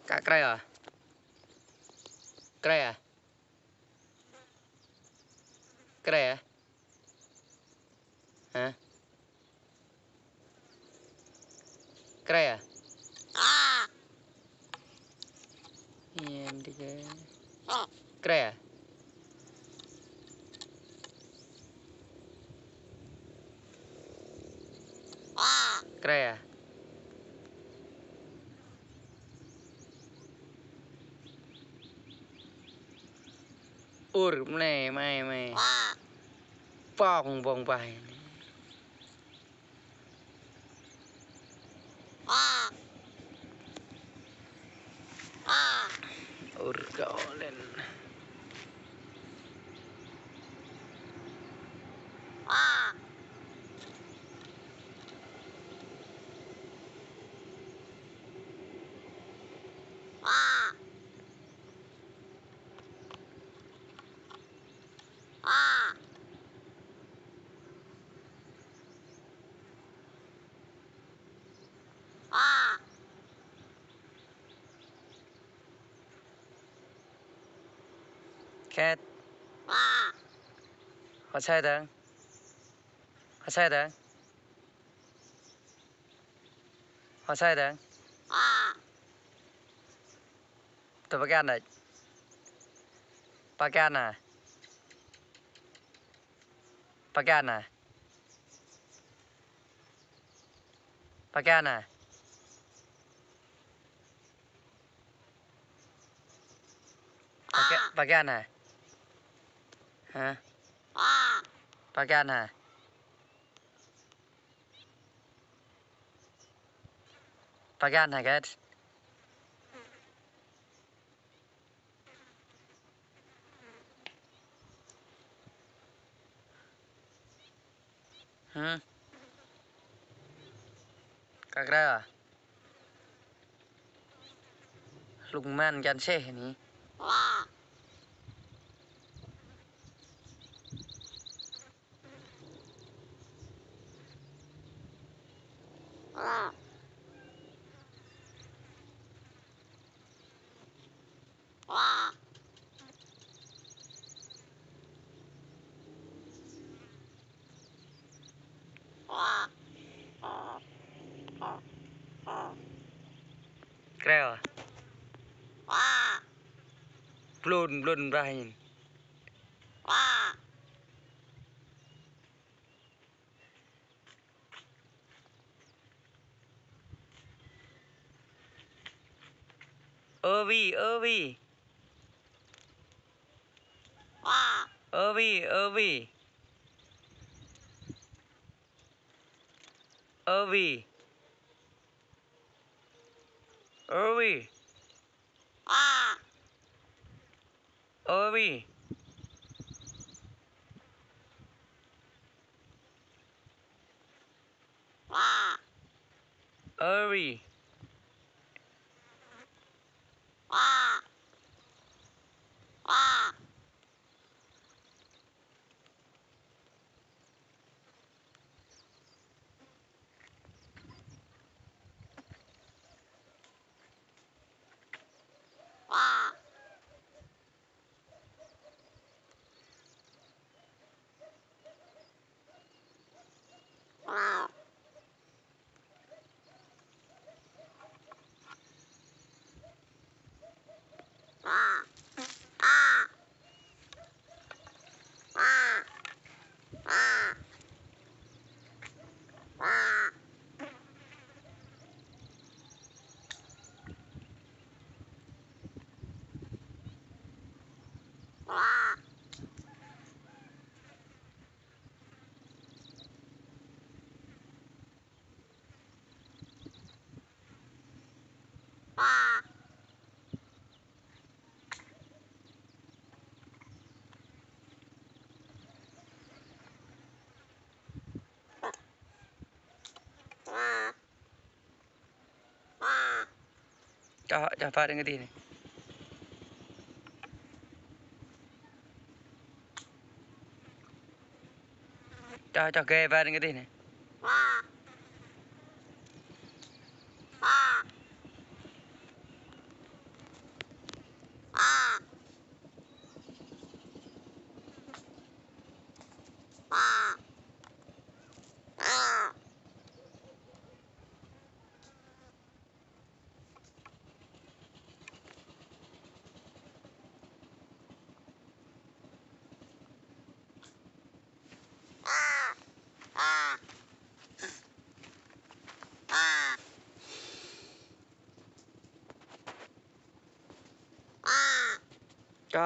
Kak kray à? Kray à? Kray à? Hả? Kray à? Em đi cái kray à? Kray à? Ur này mày vòng vòng bài ur cậu lên cat họ sai đó họ sai đó họ sai đó tôi pakai này pakai này pakai này pakai này pakai này hả pakai này pakai này cat Kak kray à? Lùng man gan xe này kray à? Blun blun bahìn ơ vi ơ vi ơ vi ơ vi ơ vi ơ vi ơ vi ơ vi cho phát đến cái gì này cho ghê phát đến cái gì này ก็